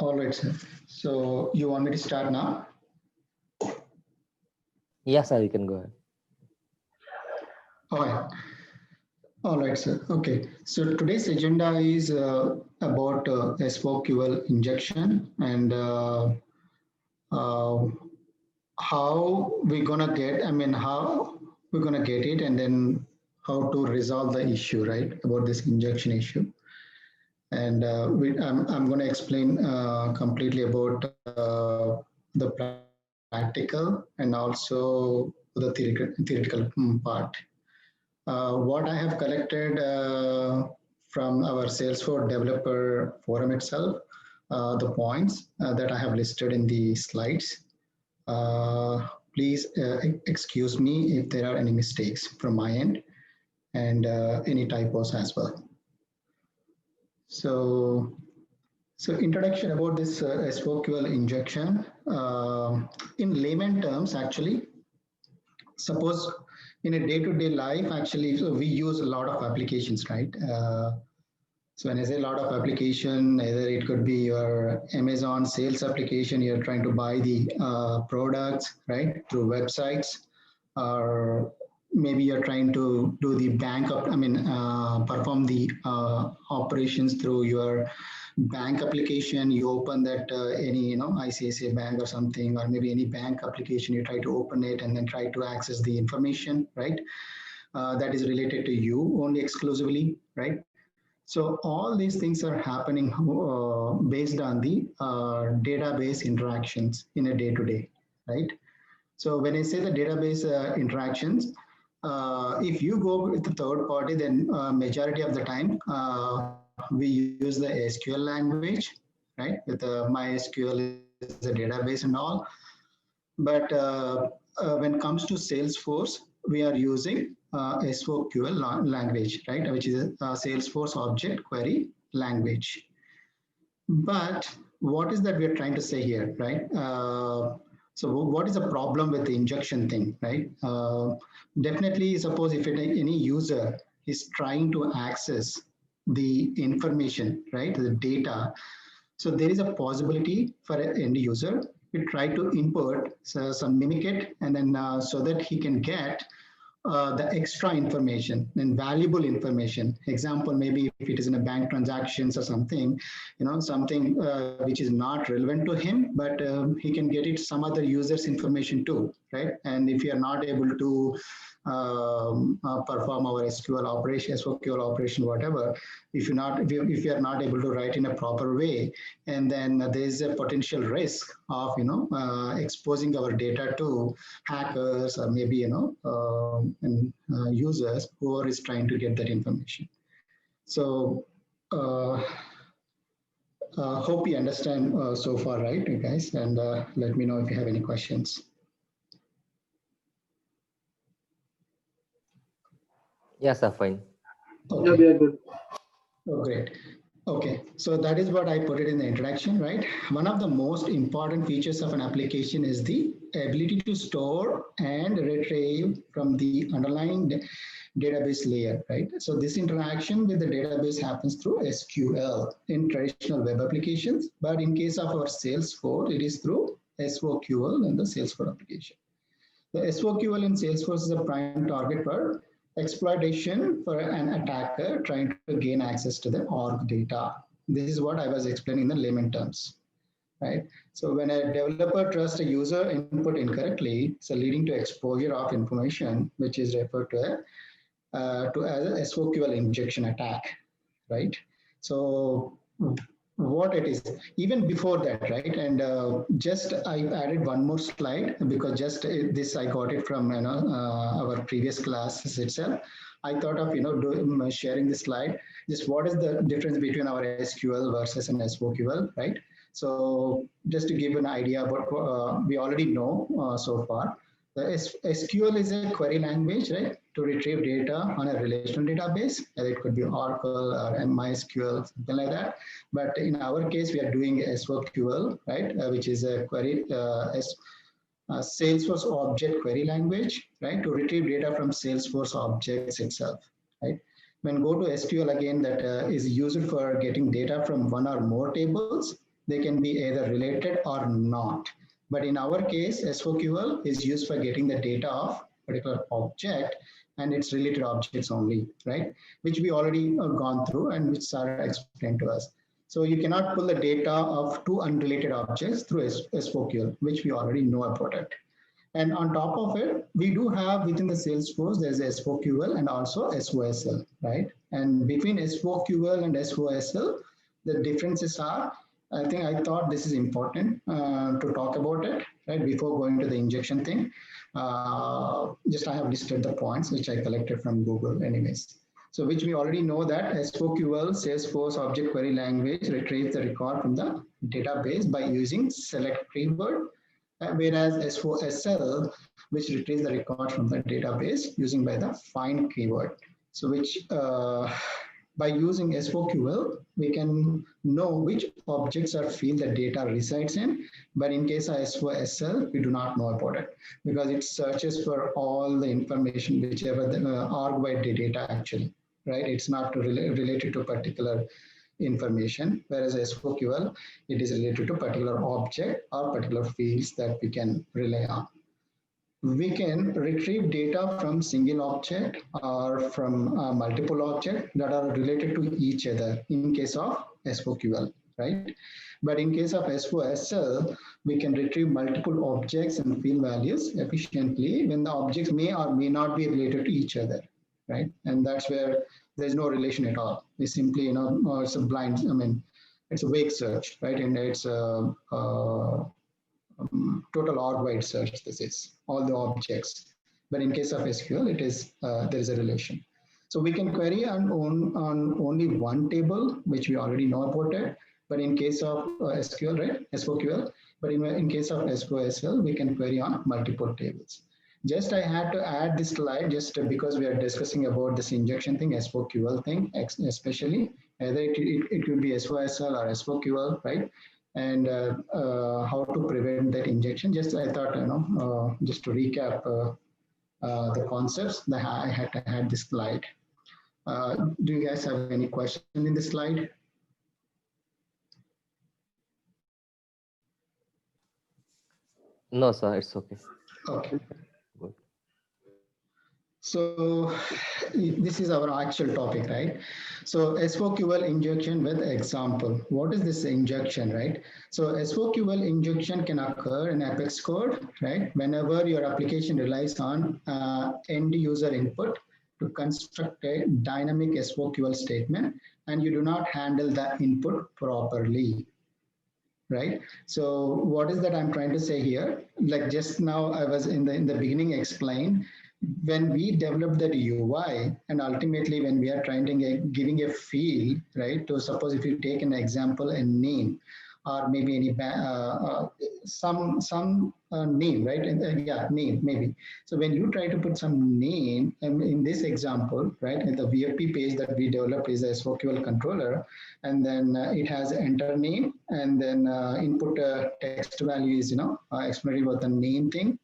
All right, sir. So you want me to start now? Yes, sir, you can go ahead. All right. All right, sir. Okay. So today's agenda is about SOQL injection and uh, how we're gonna get. I mean, how we're gonna get it, and then how to resolve the issue, right? About this injection issue. And I'm going to explain completely about the practical and also the theoretical part. What I have collected from our Salesforce developer forum itself, the points that I have listed in the slides. Please excuse me if there are any mistakes from my end and any typos as well. So introduction about this SOQL injection. In layman terms, actually, suppose in a day-to-day life, actually, so we use a lot of applications, right? So when I say a lot of application, either it could be your Amazon sales application, you're trying to buy the products, right, through websites, or maybe you're trying to do the bank up, perform the operations through your bank application. You open that any, ICICI bank or something, or maybe any bank application, you try to open it and then try to access the information, right? That is related to you only exclusively, right? So all these things are happening based on the database interactions in a day-to-day, right? So when I say the database interactions, if you go with the third party, then majority of the time we use the SQL language, right? With MySQL is a database and all. But when it comes to Salesforce, we are using SOQL language, right? Which is a Salesforce object query language. But what is that we are trying to say here, right? So what is the problem with the injection thing, right? Definitely, suppose if any user is trying to access the information, right, the data, so there is a possibility for an end user to try to import some mimikit and then so that he can get the extra information and valuable information. Example, maybe if it is in a bank transactions or something, something which is not relevant to him, but he can get it some other users information too, right? And if you are not able to perform our SQL operation, SOQL operation, whatever, if you are not able to write in a proper way, and then there is a potential risk of exposing our data to hackers or maybe users who are trying to get that information. So uh, hope you understand so far, right, you guys? And let me know if you have any questions. Yes, sir, fine. Okay. Yeah, we are good. Oh, great. Okay, so that is what I put it in the introduction, right? One of the most important features of an application is the ability to store and retrieve from the underlying database layer, right? So this interaction with the database happens through SQL in traditional web applications, but in case of our Salesforce, it is through SOQL in the Salesforce application. The SOQL in Salesforce is a prime target for exploitation for an attacker trying to gain access to the org data. This is what I was explaining in the layman terms, right? So when a developer trusts a user input incorrectly, so leading to exposure of information, which is referred to as a SOQL injection attack, right? So what it is, even before that, right? And just I added one more slide because just this I got it from our previous classes itself. I thought of sharing this slide. Just what is the difference between our SQL versus an SOQL, right? So just to give an idea about we already know so far. The SQL is a query language, right, to retrieve data on a relational database. It could be Oracle or MySQL, something like that. But in our case, we are doing SOQL, right, which is a query Salesforce object query language, right, to retrieve data from Salesforce objects itself, right. When go to SQL again, that is used for getting data from one or more tables, They can be either related or not. But in our case, SOQL is used for getting the data of particular object and its related objects only, right? Which we already gone through and which Sarah explained to us. So you cannot pull the data of two unrelated objects through SOQL, which we already know about it. And on top of it, we do have within the Salesforce, there's SOQL and also SOSL, right? And between SOQL and SOSL, the differences are, I thought this is important to talk about it, right? Before going to the injection thing. Just I have listed the points which I collected from Google anyways. So which we already know that SOQL, Salesforce Object Query Language, retrieves the record from the database by using select keyword, whereas SOSL, which retrieves the record from the database using by the find keyword. So which by using SOQL, we can know which objects or field the data resides in. But in case of SOSL, we do not know about it because it searches for all the information, whichever the argwide data actually, right? It's not related to particular information, whereas SOQL, it is related to particular object or particular fields that we can rely on. We can retrieve data from single object or from multiple objects that are related to each other in case of SOQL, right? But in case of SOSL, we can retrieve multiple objects and field values efficiently when the objects may or may not be related to each other, right? And that's where there's no relation at all. We simply, it's a blind, it's a vague search, right? And it's a total arg-wide search. This is all the objects. But in case of SQL, it is there is a relation. So we can query on only one table, which we already know about it. But in case of SQL, right, SOQL, but in case of SOSL, we can query on multiple tables. Just I had to add this slide just because we are discussing about this injection thing, SOQL thing, especially either it could be SOSL or SOQL, right? And how to prevent that injection. Just I thought, just to recap the concepts, that I had to add this slide. Do you guys have any questions in this slide? No, sir, it's okay. Okay. Good. So this is our actual topic, right? So SOQL injection with example. What is this injection, right? So SOQL injection can occur in Apex code, right? Whenever your application relies on end user input to construct a dynamic SOQL statement and you do not handle that input properly. Right. So what is that I'm trying to say here? Like just now I was in the beginning explained, when we develop that UI and ultimately when we are trying to giving a field, right? So suppose if you take an example, a name or maybe any some name, right? And yeah, name maybe. So when you try to put some name, and in this example, right, in the VFP page that we developed is a SOQL controller, and then it has enter name, and then input text value is explanatory about the name thing.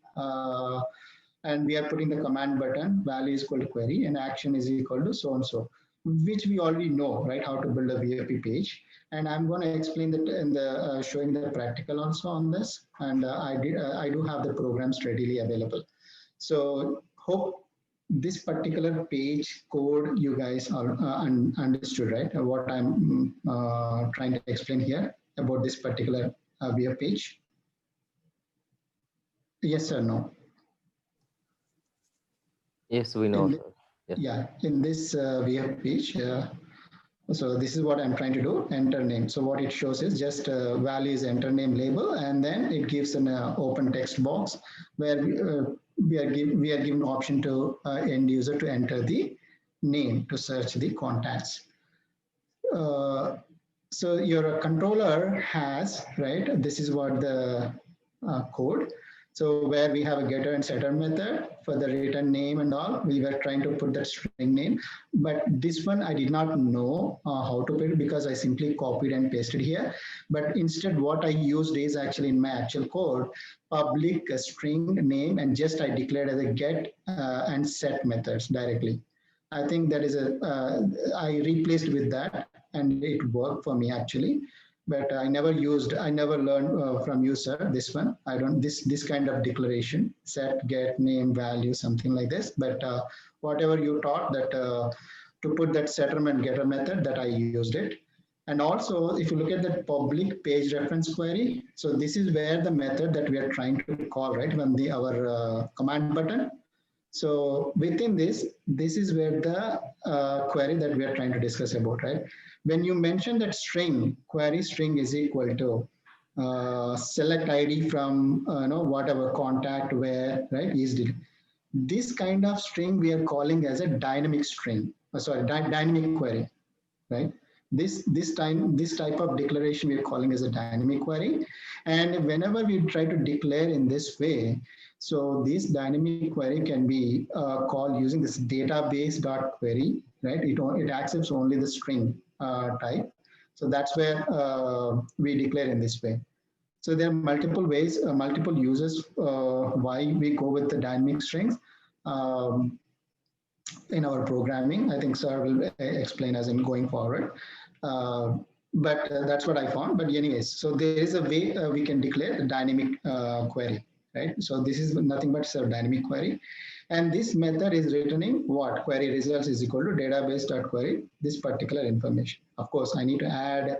And we are putting the command button, value is equal to query, and action is equal to so and so, which we already know, right? How to build a VFP page. And I'm going to explain that in the showing the practical also on this. And I do have the programs readily available. So hope this particular page code you guys are understood, right? What I'm trying to explain here about this particular VFP page. Yes or no? Yes, we know, sir. Yes. Yeah, in this VFP page, so this is what I'm trying to do, enter name. So what it shows is just value is enter name label, and then it gives an open text box where we are given option to end user to enter the name to search the contacts. So your controller has, right, this is what the code. So where we have a getter and setter method for the return name and all, we were trying to put the string name, but this one I did not know how to put it because I simply copied and pasted here. But instead what I used is actually in my actual code, public string name, and just I declared as a get and set methods directly. I think that is I replaced with that and it worked for me actually. but I never learned from you, sir. This one, I don't, this kind of declaration, set, get, name, value, something like this. But whatever you taught that to put that setter and getter method, that I used it. And also, if you look at the public page reference query, so this is where the method that we are trying to call, right, when our command button. So within this is where the query that we are trying to discuss about, right? When you mention that string, query string is equal to select ID from whatever contact where, right, is this kind of string we are calling as a dynamic string. Dynamic query, right? This type of declaration we are calling as a dynamic query, and whenever we try to declare in this way, so this dynamic query can be called using this database dot query, right? It accepts only the string type, so that's where we declare in this way. So there are multiple ways, multiple uses why we go with the dynamic strings. In our programming, I think sir will explain as in going forward. But that's what I found. But anyways, so there is a way we can declare the dynamic query, right? So this is nothing but a dynamic query. And this method is returning what? Query results is equal to database.query, this particular information. Of course, I need to add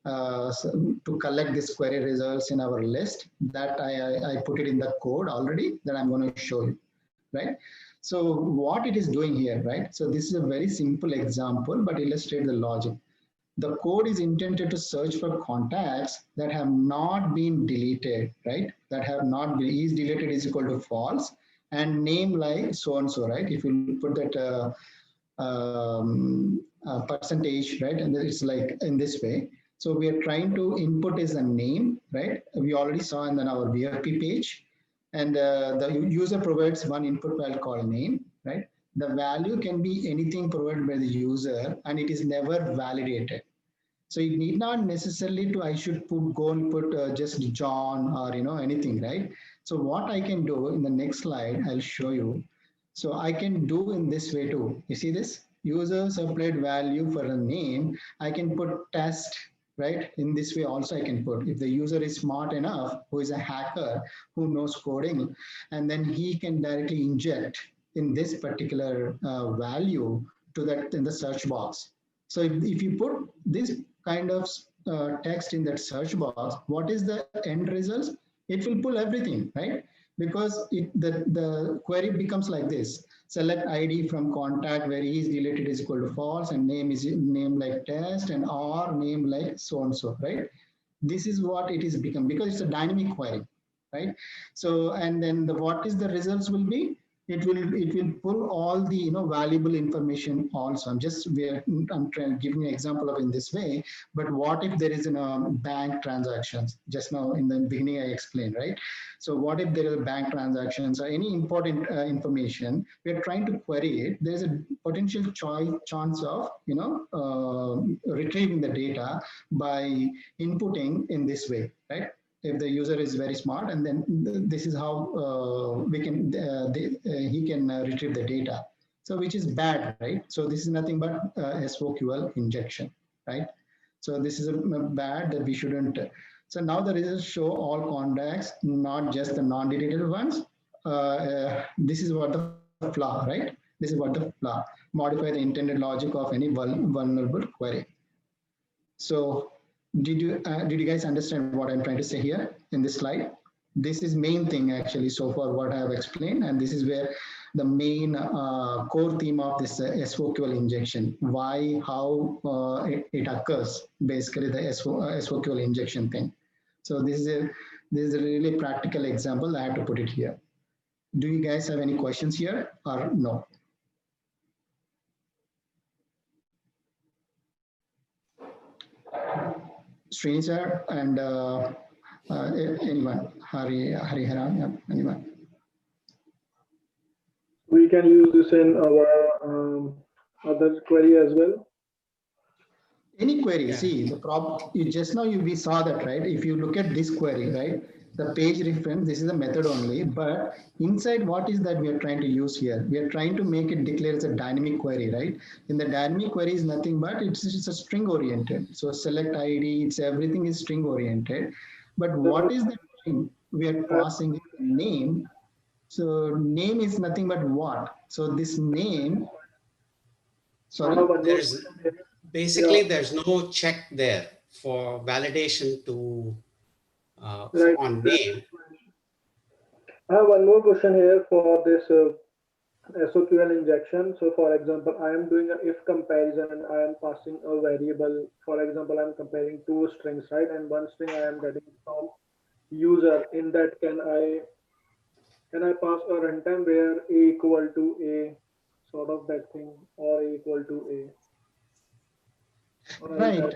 to collect this query results in our list that I put it in the code already that I'm going to show you, right? So what it is doing here, right? So this is a very simple example, but illustrate the logic. The code is intended to search for contacts that have not been deleted, right? That have not been, is deleted is equal to false, and name like so-and-so, right? If you put that percentage, right? And it's like in this way. So we are trying to input is a name, right? We already saw in our VFP page. And the user provides one input file called name, right? The value can be anything provided by the user, and it is never validated. So it need not necessarily to I should go and put just John or anything, right? So what I can do in the next slide, I'll show you. So I can do in this way too. You see this? User supplied value for a name. I can put test, right? In this way also I can put, if the user is smart enough, who is a hacker, who knows coding, and then he can directly inject in this particular value to that in the search box. So if you put this kind of text in that search box, what is the end results? It will pull everything, right? Because the query becomes like this: select ID from contact where he is deleted is equal to false, and name is name like test, and or name like so and so, right? This is what it is become, because it's a dynamic query, right? So and then what is the results will be? It will pull all the valuable information also. I'm trying to give you an example of in this way. But what if there is bank transactions? Just now in the beginning I explained, right? So what if there are bank transactions or any important information we are trying to query it? There's a potential chance of retrieving the data by inputting in this way, right? If the user is very smart, and then this is how we can he can retrieve the data. So which is bad, right? So this is nothing but SOQL injection, right? So this is a bad that we shouldn't. So now the results show all contacts, not just the non-deleted ones. This is what the flaw, right? This is what the flaw. Modify the intended logic of any vulnerable query. So did you guys understand what I'm trying to say here in this slide? This is main thing actually so far what I have explained, and this is where the main core theme of this SOQL injection, why, how it occurs, basically the SOQL injection thing. So this is a really practical example. I have to put it here. Do you guys have any questions here or no? Srini sir and anyone, Hariharan, anyone? We can use this in our other query as well. Any query, see the problem, just now we saw that, right? If you look at this query, right? the page reference, this is a method only, but inside what is that we are trying to use here? We are trying to make it declare as a dynamic query, right? In the dynamic query is nothing but it's a string oriented. So select ID, it's everything is string oriented. But what is the string? We are passing name. So name is nothing but what? So this name, sorry. There's basically there's no check there for validation to on name. I have one more question here for this SOQL injection. So for example, I am doing a if comparison and I am passing a variable. For example, I'm comparing two strings, right? And one string I am getting from user. In that, can I pass a runtime where a equal to a sort of that thing, or a equal to a? Right,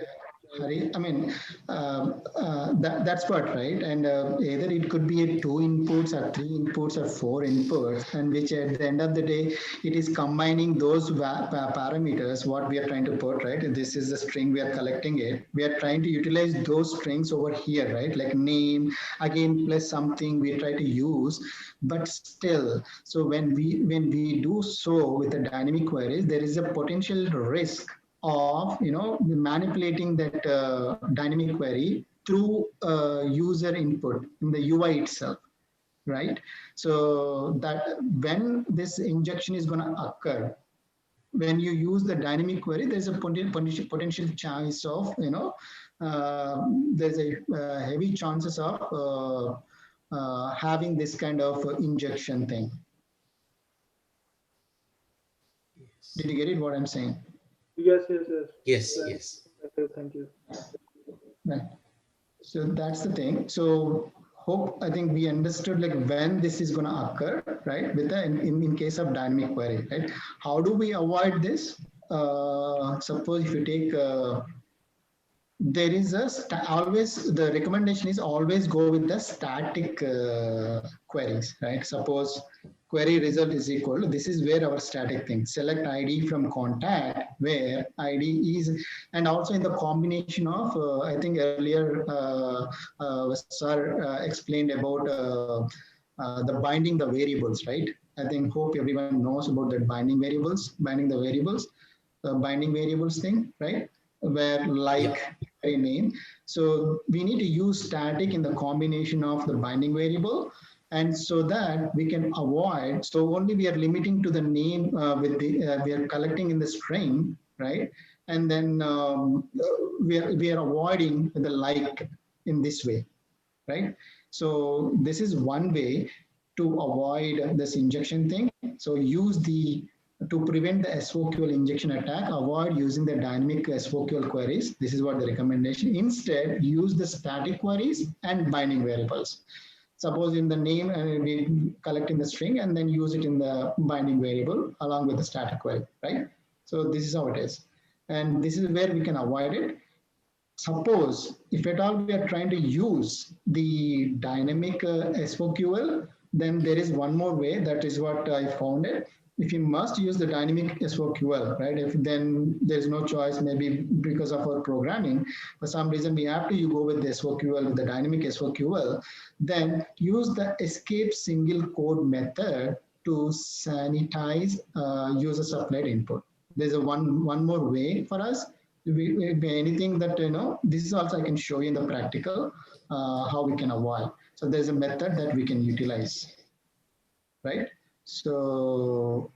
Hari. I mean, that's what, right? And either it could be 2 inputs or 3 inputs or 4 inputs, and which at the end of the day, it is combining those parameters, what we are trying to put, right? This is the string we are collecting it. We are trying to utilize those strings over here, right? Like name, again, plus something we try to use, but still, so when we do so with the dynamic queries, there is a potential risk of manipulating that dynamic query through user input in the UI itself, right? So that when this injection is going to occur, when you use the dynamic query, there's a potential chance of there's a heavy chances of having this kind of injection thing. Did you get it? What I'm saying? Yes. Thank you. Right. So that's the thing. So I think we understood like when this is going to occur, right? With the in case of dynamic query, right? How do we avoid this? Suppose if you take there is always the recommendation is always go with the static queries, right? Suppose query result is equal to, this is where our static thing, select ID from contact, where ID is, and also in the combination of, I think earlier sir explained about the binding the variables, right? I think hope everyone knows about that binding the variables, binding variables thing, right? Where like name. So we need to use static in the combination of the binding variable. And so that we can avoid, so only we are limiting to the name with the, we are collecting in the string, right? And then we are avoiding the like in this way, right? So this is one way to avoid this injection thing. So use to prevent the SOQL injection attack, avoid using the dynamic SOQL queries. This is what the recommendation. Instead, use the static queries and binding variables. Suppose in the name, we collect in the string and then use it in the binding variable along with the static query, right? So this is how it is. And this is where we can avoid it. Suppose if at all we are trying to use the dynamic SOQL, then there is one more way. That is what I found it. If you must use the dynamic SOQL, right? If then there's no choice, maybe because of our programming, for some reason we have to go with the SOQL, with the dynamic SOQL, then use the escape single quote method to sanitize user supplied input. There's a one more way for us. Anything that, this is also I can show you in the practical, how we can avoid. So there's a method that we can utilize, right? So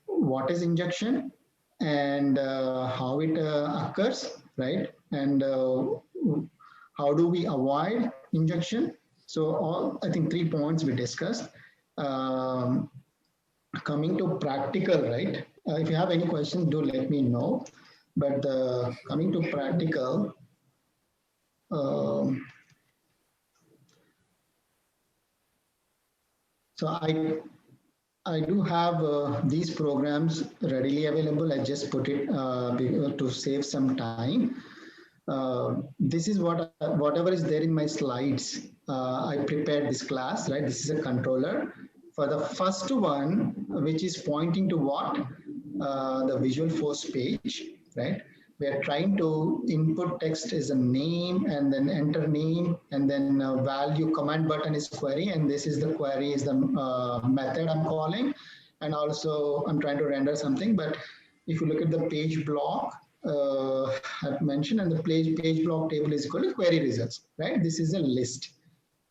what is injection and how it occurs, right? And how do we avoid injection? So I think 3 points we discussed. Coming to practical, right? If you have any questions, do let me know. But coming to practical, so I do have these programs readily available. I just put it to save some time. This is whatever is there in my slides. I prepared this class, right? This is a controller. For the first one, which is pointing to what? The Visual Force page, right? We are trying to input text is a name and then enter name and then value command button is query, and this is the query is the method I'm calling, and also I'm trying to render something. But if you look at the page block, I've mentioned, and the page block table is equal to query results, right? This is a list,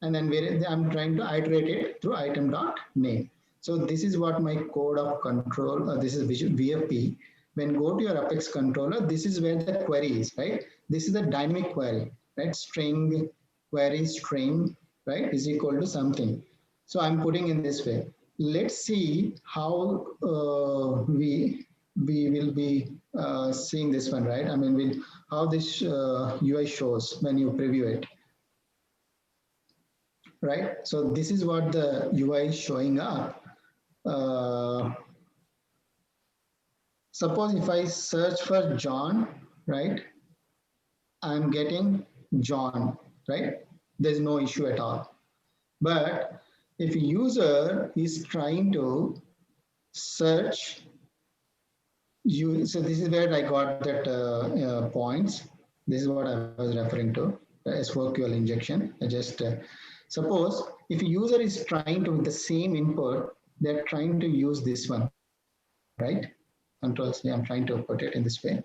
and then I'm trying to iterate it through item dot name. So this is what my code of control. This is VFP. When go to your Apex controller, this is where the query is, right? This is a dynamic query, right? String query string, right, is equal to something. So I'm putting in this way. Let's see how we will be seeing this one, right? I mean, how this UI shows when you preview it, right? So this is what the UI is showing up. Suppose if I search for John, right, I'm getting John, right? There's no issue at all. But if a user is trying to search, so this is where I got that points. This is what I was referring to, SQL injection. I just suppose if a user is trying to, with the same input, they're trying to use this one, right? Control C, I'm trying to put it in this way.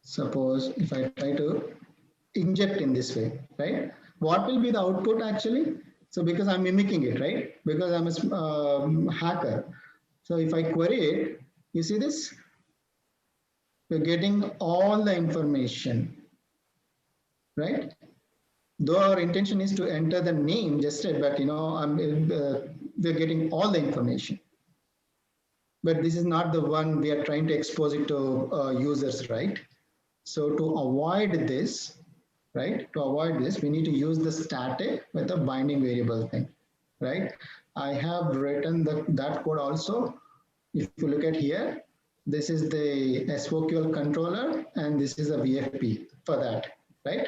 Suppose if I try to inject in this way, right? What will be the output actually? So because I'm mimicking it, right? Because I'm a hacker. So if I query it, you see this? We're getting all the information, right? Though our intention is to enter the name just yet, but we're getting all the information. But this is not the one we are trying to expose it to users, right? So to avoid this, right? To avoid this, we need to use the static with the binding variable thing, right? I have written that code also. If you look at here, this is the SQL controller and this is a VFP for that, right?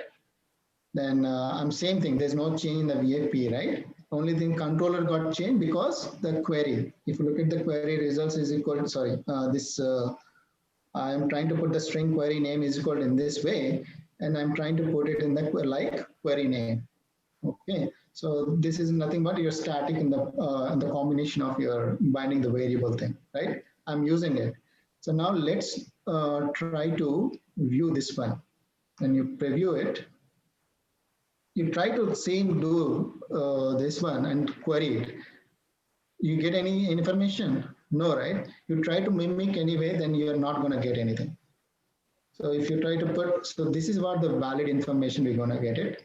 Then I'm same thing. There's no change in the VFP, right? Only thing controller got changed because the query. If you look at the query results is equal to, sorry, I'm trying to put the string query name is equal in this way, and I'm trying to put it in the like query name. Okay, so this is nothing but your static in the combination of your binding the variable thing, right? I'm using it. So now let's try to view this one. When you preview it, you try to do this one and query it. You get any information? No, right? You try to mimic anyway, then you're not going to get anything. So if you try to put, so this is what the valid information we're going to get it.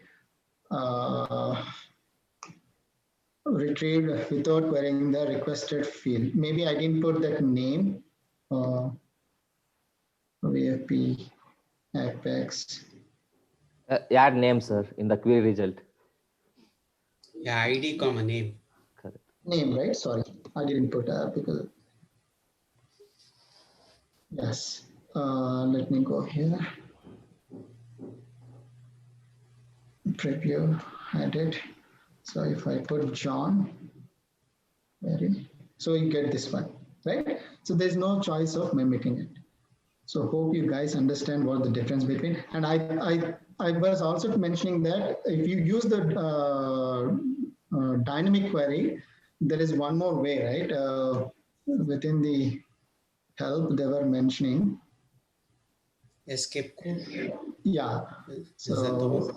Retrieved without querying the requested field. Maybe I didn't put that name. VFP, Apex. Add name, sir, in the query result. Yeah, ID comma name. Correct. Name, right? Sorry, I didn't put because. Yes. Let me go here. Preview, edit. So if I put John, so you get this one, right? So there's no choice of mimicking it. So hope you guys understand what the difference between, and I was also mentioning that if you use the dynamic query, there is one more way, right? Within the help, they were mentioning. Escape code. Yeah. So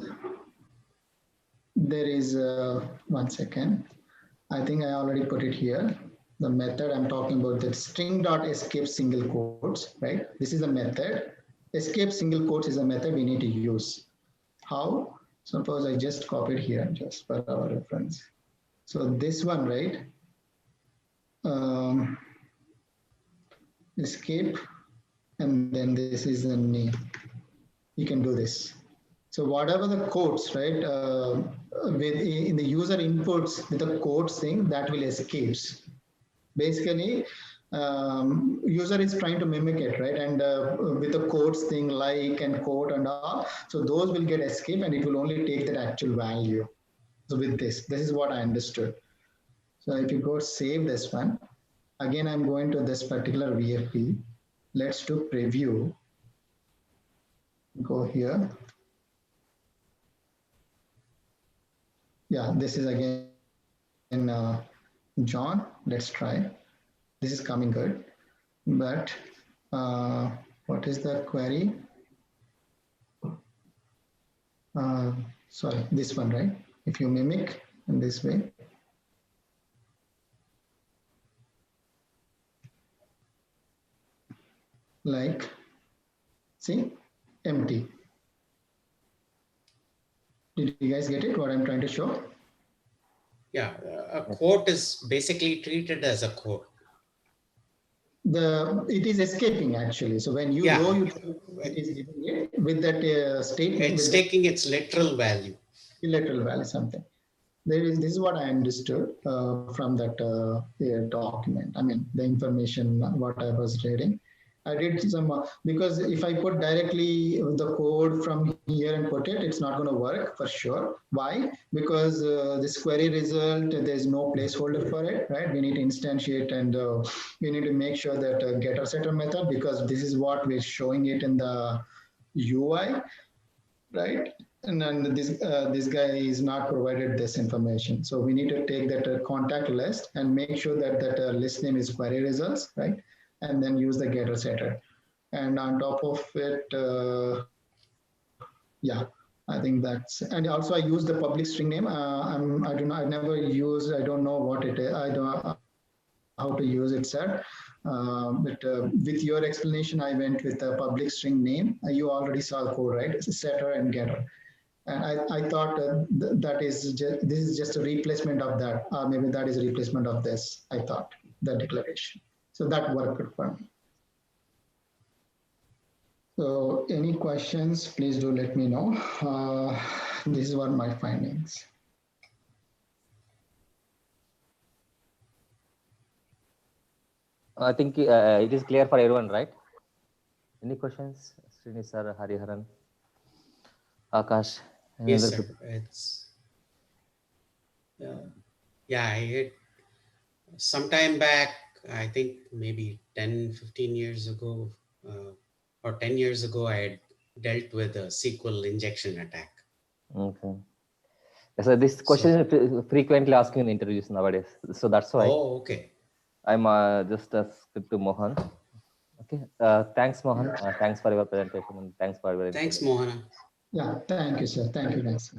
there is, 1 second. I think I already put it here. The method I'm talking about, the string.escape single quotes, right? This is a method. Escape single quotes is a method we need to use. How? Suppose I just copied here just for our reference. So this one, right? Escape, and then this is the name. You can do this. So whatever the quotes, right? In the user inputs with the quotes thing, that will escapes. Basically, user is trying to mimic it, right? And with the quotes thing like and quote and all, so those will get escape and it will only take that actual value. with this. This is what I understood. So if you go save this one, again, I'm going to this particular VFP. Let's do preview. Go here. Yeah, this is again John. Let's try. This is coming good. But what is the query? Sorry, this one, right? If you mimic in this way. Like, see, empty. Did you guys get it? What I'm trying to show? Yeah, a quote is basically treated as a quote. It is escaping actually. So when you Yeah. go, it is giving it with that statement. It's with taking its literal value. the literal value something. This is what I understood from that document. I mean, the information what I was reading. I did some because if I put directly the code from here and put it, it's not going to work for sure. Why? Because this query result, there's no placeholder for it, right? We need to instantiate and we need to make sure that getter setter method, because this is what we're showing it in the UI, right? And then this guy is not provided this information. So we need to take that contact list and make sure that that list name is query results, right? And then use the getter setter. And on top of it, yeah, I think that's, and also I use the public string name. I never use, I don't know what it is. I don't know how to use it, sir. But with your explanation, I went with the public string name. You already saw the code, right? It's setter and getter. And I thought this is just a replacement of that, or maybe that is a replacement of this. I thought the declaration. So that worked for me. So any questions, please do let me know. These were my findings. I think it is clear for everyone, right? Any questions? Srini sir, Hariharan, Akash? Yes, sir. It's yeah, I had sometime back, I think maybe 10, 15 years ago, or 10 years ago, I had dealt with a SQL injection attack. Okay. So this question is frequently asked in interviews nowadays. So that's why. Oh, okay. I'm just skip to Mohan. Okay. Thanks, Mohan. Thanks for your presentation and thanks for your. Thanks, Mohana. Yeah, thank you, sir. Thank you, guys.